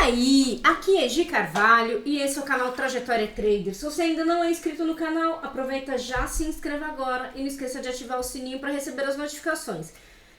aí, aqui é Gi Carvalho e esse é o canal Trajetória Trader. Se você ainda não é inscrito no canal, aproveita já, se inscreva agora e não esqueça de ativar o sininho para receber as notificações.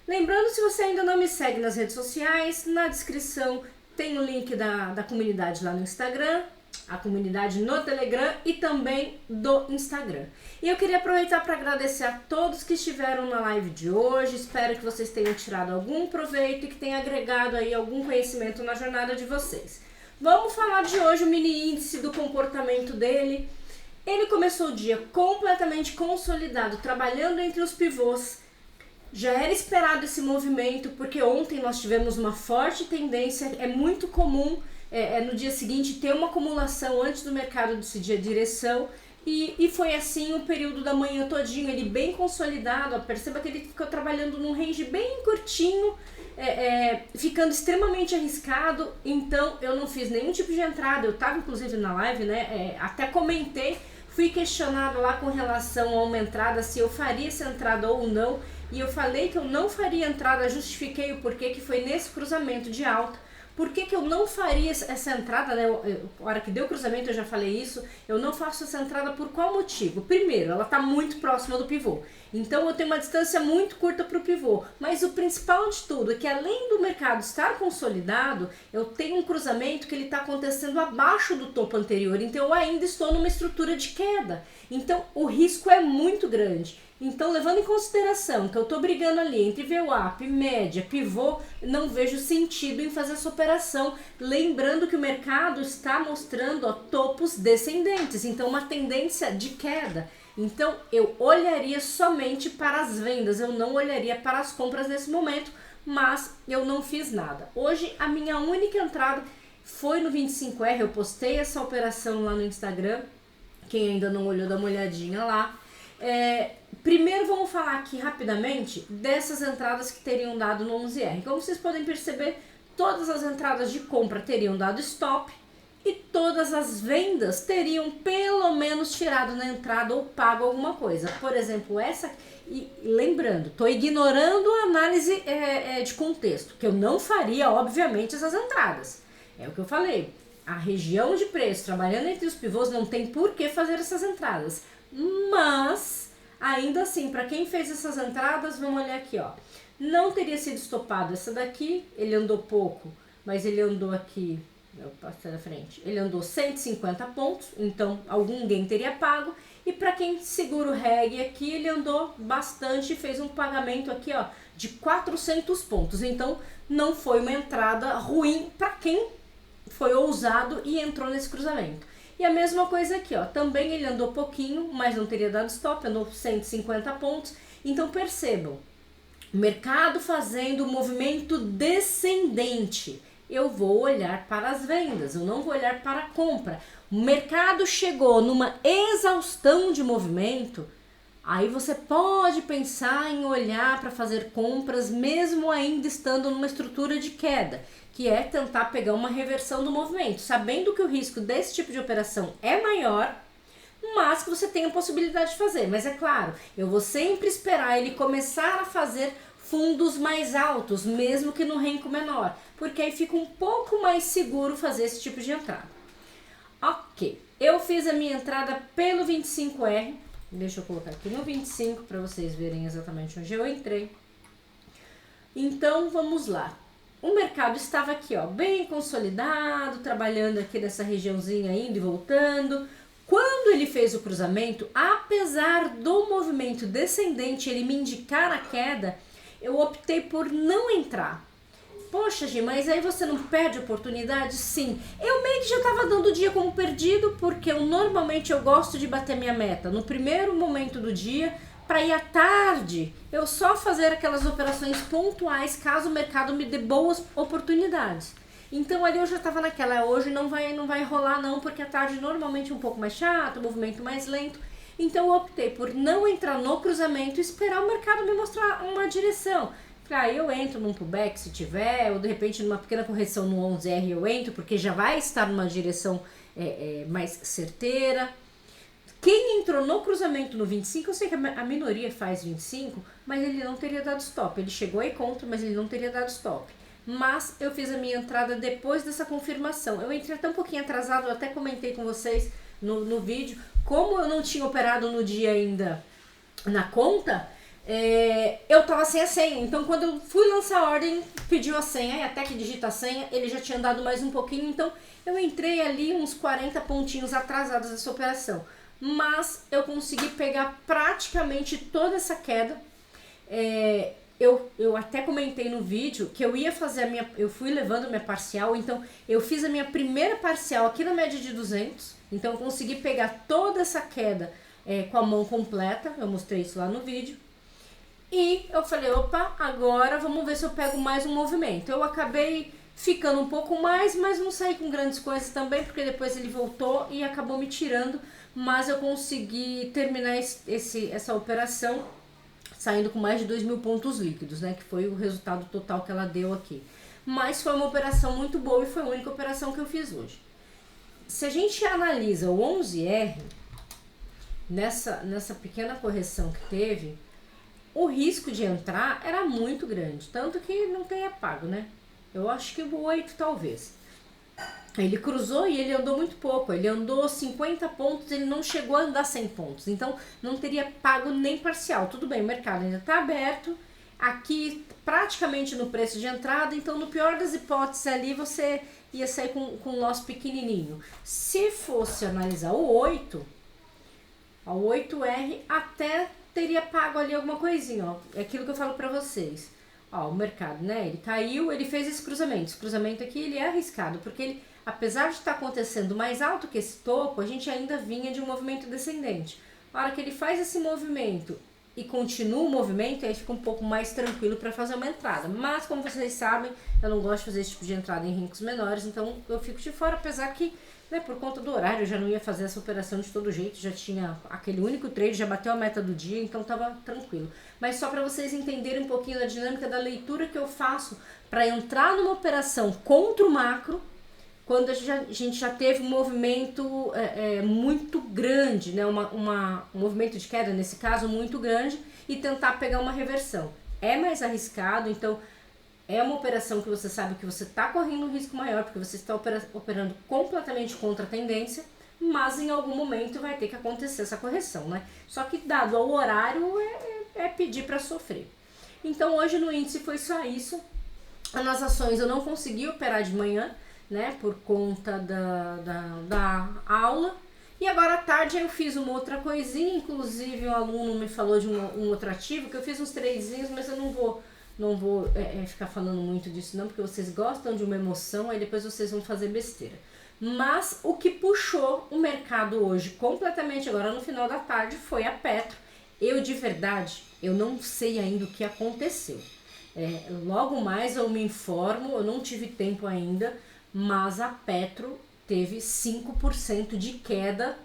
Lembrando, se você ainda não me segue nas redes sociais, na descrição tem o link da comunidade lá no Instagram, a comunidade no Telegram e também do Instagram. E eu queria aproveitar para agradecer a todos que estiveram na live de hoje. Espero que vocês tenham tirado algum proveito e que tenha agregado aí algum conhecimento na jornada de vocês. Vamos falar de hoje o mini índice do comportamento dele. Ele começou o dia completamente consolidado, trabalhando entre os pivôs. Já era esperado esse movimento, porque ontem nós tivemos uma forte tendência. É muito comum no dia seguinte ter uma acumulação antes do mercado decidir a direção, e foi assim o período da manhã todinho, ele bem consolidado. Ó, perceba que ele ficou trabalhando num range bem curtinho, ficando extremamente arriscado. Então eu não fiz nenhum tipo de entrada. Eu estava inclusive na live, né, até comentei, fui questionado lá com relação a uma entrada, se eu faria essa entrada ou não, e eu falei que eu não faria entrada, justifiquei o porquê, que foi nesse cruzamento de alta. Por que eu não faria essa entrada, né? A hora que deu o cruzamento eu já falei isso. Eu não faço essa entrada por qual motivo? Primeiro, ela está muito próxima do pivô. Então eu tenho uma distância muito curta para o pivô. Mas o principal de tudo é que, além do mercado estar consolidado, eu tenho um cruzamento que ele está acontecendo abaixo do topo anterior. Então eu ainda estou numa estrutura de queda. Então o risco é muito grande. Então, levando em consideração que eu estou brigando ali entre VWAP, média, pivô, não vejo sentido em fazer essa operação. Lembrando que o mercado está mostrando topos descendentes, então uma tendência de queda. Então, eu olharia somente para as vendas, eu não olharia para as compras nesse momento, mas eu não fiz nada. Hoje, a minha única entrada foi no 25R, eu postei essa operação lá no Instagram. Quem ainda não olhou, dá uma olhadinha lá. Primeiro vamos falar aqui rapidamente dessas entradas que teriam dado no 11R. Como vocês podem perceber, todas as entradas de compra teriam dado stop e todas as vendas teriam pelo menos tirado na entrada ou pago alguma coisa. Por exemplo, essa, e lembrando, estou ignorando a análise de contexto, que eu não faria, obviamente, essas entradas. É o que eu falei, a região de preço, trabalhando entre os pivôs, não tem por que fazer essas entradas. Mas, ainda assim, para quem fez essas entradas, vamos olhar aqui, ó. Não teria sido estopado essa daqui, ele andou pouco, mas ele andou aqui, eu passei na frente, ele andou 150 pontos, então alguém teria pago. E para quem segura o reg aqui, ele andou bastante e fez um pagamento aqui, ó, de 400 pontos. Então, não foi uma entrada ruim para quem foi ousado e entrou nesse cruzamento. E a mesma coisa aqui, ó, também ele andou pouquinho, mas não teria dado stop, andou 150 pontos. Então percebam, o mercado fazendo um movimento descendente. Eu vou olhar para as vendas, eu não vou olhar para a compra. O mercado chegou numa exaustão de movimento, aí você pode pensar em olhar para fazer compras, mesmo ainda estando numa estrutura de queda, que é tentar pegar uma reversão do movimento, sabendo que o risco desse tipo de operação é maior, mas que você tem a possibilidade de fazer. Mas é claro, eu vou sempre esperar ele começar a fazer fundos mais altos, mesmo que no renco menor, porque aí fica um pouco mais seguro fazer esse tipo de entrada. Ok, eu fiz a minha entrada pelo 25R, deixa eu colocar aqui no 25 para vocês verem exatamente onde eu entrei. Então vamos lá. O mercado estava aqui, ó, bem consolidado, trabalhando aqui nessa regiãozinha, indo e voltando. Quando ele fez o cruzamento, apesar do movimento descendente ele me indicar a queda, eu optei por não entrar. Poxa, Gi, mas aí você não perde oportunidade? Sim, eu meio que já estava dando o dia como perdido, porque normalmente eu gosto de bater minha meta no primeiro momento do dia, para ir à tarde eu só fazer aquelas operações pontuais caso o mercado me dê boas oportunidades. Então ali eu já estava naquela, hoje não vai rolar não, porque à tarde normalmente é um pouco mais chato, movimento mais lento. Então eu optei por não entrar no cruzamento e esperar o mercado me mostrar uma direção. Aí eu entro num pullback se tiver, ou de repente numa pequena correção no 11R eu entro, porque já vai estar numa direção mais certeira. Quem entrou no cruzamento no 25, eu sei que a minoria faz 25, mas ele não teria dado stop. Ele chegou aí contra, mas ele não teria dado stop. mas eu fiz a minha entrada depois dessa confirmação. Eu entrei até um pouquinho atrasado, eu até comentei com vocês no vídeo, como eu não tinha operado no dia ainda na conta, eu tava sem a senha. Então quando eu fui lançar a ordem, pediu a senha, e até que digita a senha, ele já tinha dado mais um pouquinho, então eu entrei ali uns 40 pontinhos atrasados dessa operação. Mas eu consegui pegar praticamente toda essa queda. Eu até comentei no vídeo que eu ia fazer eu fui levando minha parcial, então eu fiz a minha primeira parcial aqui na média de 200, então eu consegui pegar toda essa queda com a mão completa, eu mostrei isso lá no vídeo. E eu falei, opa, agora vamos ver se eu pego mais um movimento. Eu acabei ficando um pouco mais, mas não saí com grandes coisas também, porque depois ele voltou e acabou me tirando, mas eu consegui terminar essa operação saindo com mais de 2.000 pontos líquidos, né, que foi o resultado total que ela deu aqui. Mas foi uma operação muito boa e foi a única operação que eu fiz hoje. Se a gente analisa o 11R, nessa pequena correção que teve, o risco de entrar era muito grande, tanto que não tenha pago, né? Eu acho que o 8 talvez. Ele cruzou e ele andou muito pouco, ele andou 50 pontos, ele não chegou a andar 100 pontos, então não teria pago nem parcial. Tudo bem, o mercado ainda está aberto, aqui praticamente no preço de entrada, então no pior das hipóteses ali você ia sair com um loss pequenininho. Se fosse analisar o 8, a 8R até teria pago ali alguma coisinha, ó. É aquilo que eu falo pra vocês. Ó, o mercado, né? Ele caiu, ele fez esse cruzamento. Esse cruzamento aqui, ele é arriscado, porque ele, apesar de estar acontecendo mais alto que esse topo, a gente ainda vinha de um movimento descendente. A hora que ele faz esse movimento e continua o movimento, aí fica um pouco mais tranquilo para fazer uma entrada. Mas, como vocês sabem, eu não gosto de fazer esse tipo de entrada em riscos menores, então eu fico de fora, apesar que, né, por conta do horário, eu já não ia fazer essa operação de todo jeito, já tinha aquele único trade, já bateu a meta do dia, então tava tranquilo. Mas só para vocês entenderem um pouquinho da dinâmica da leitura que eu faço para entrar numa operação contra o macro, quando a gente já teve um movimento muito grande, né, um movimento de queda, nesse caso, muito grande, e tentar pegar uma reversão. É mais arriscado, então é uma operação que você sabe que você está correndo um risco maior, porque você está operando completamente contra a tendência, mas em algum momento vai ter que acontecer essa correção, né? Só que dado ao horário, é pedir para sofrer. Então hoje no índice foi só isso. Nas ações eu não consegui operar de manhã, né, por conta da aula. E agora à tarde eu fiz uma outra coisinha, inclusive um aluno me falou de um outro ativo, que eu fiz uns tradezinhos, mas eu não vou ficar falando muito disso não, porque vocês gostam de uma emoção, aí depois vocês vão fazer besteira. Mas o que puxou o mercado hoje completamente agora no final da tarde foi a Petro. Eu de verdade, eu não sei ainda o que aconteceu. Logo mais eu me informo, eu não tive tempo ainda, mas a Petro teve 5% de queda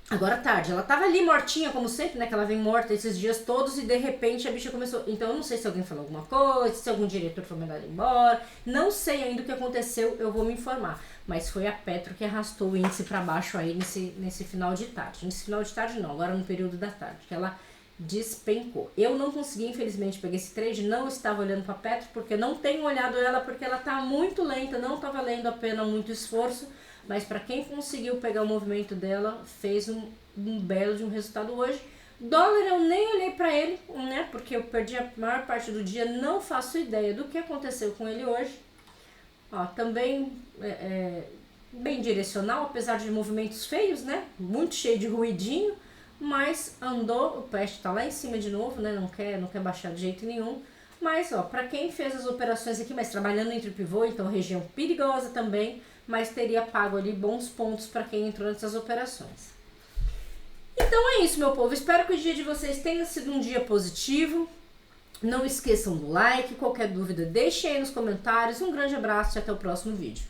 agora à tarde. Ela tava ali mortinha, como sempre, né? Que ela vem morta esses dias todos e de repente a bicha começou. Então eu não sei se alguém falou alguma coisa, se algum diretor foi mandado embora. Não sei ainda o que aconteceu, eu vou me informar. Mas foi a Petro que arrastou o índice para baixo aí nesse final de tarde. Nesse final de tarde não, agora no período da tarde, que ela despencou. Eu não consegui, infelizmente, pegar esse trade, não estava olhando para a Petro, porque não tenho olhado ela, porque ela tá muito lenta, não tá valendo a pena muito esforço. Mas para quem conseguiu pegar o movimento dela, fez um belo de um resultado hoje. Dólar eu nem olhei para ele, né? Porque eu perdi a maior parte do dia, não faço ideia do que aconteceu com ele hoje. Ó, também bem direcional, apesar de movimentos feios, né? Muito cheio de ruidinho, mas andou, o peste tá lá em cima de novo, né? Não quer baixar de jeito nenhum. Mas, ó, para quem fez as operações aqui, mas trabalhando entre pivô, então região perigosa também, mas teria pago ali bons pontos para quem entrou nessas operações. Então é isso, meu povo. Espero que o dia de vocês tenha sido um dia positivo. Não esqueçam do like. Qualquer dúvida, deixe aí nos comentários. Um grande abraço e até o próximo vídeo.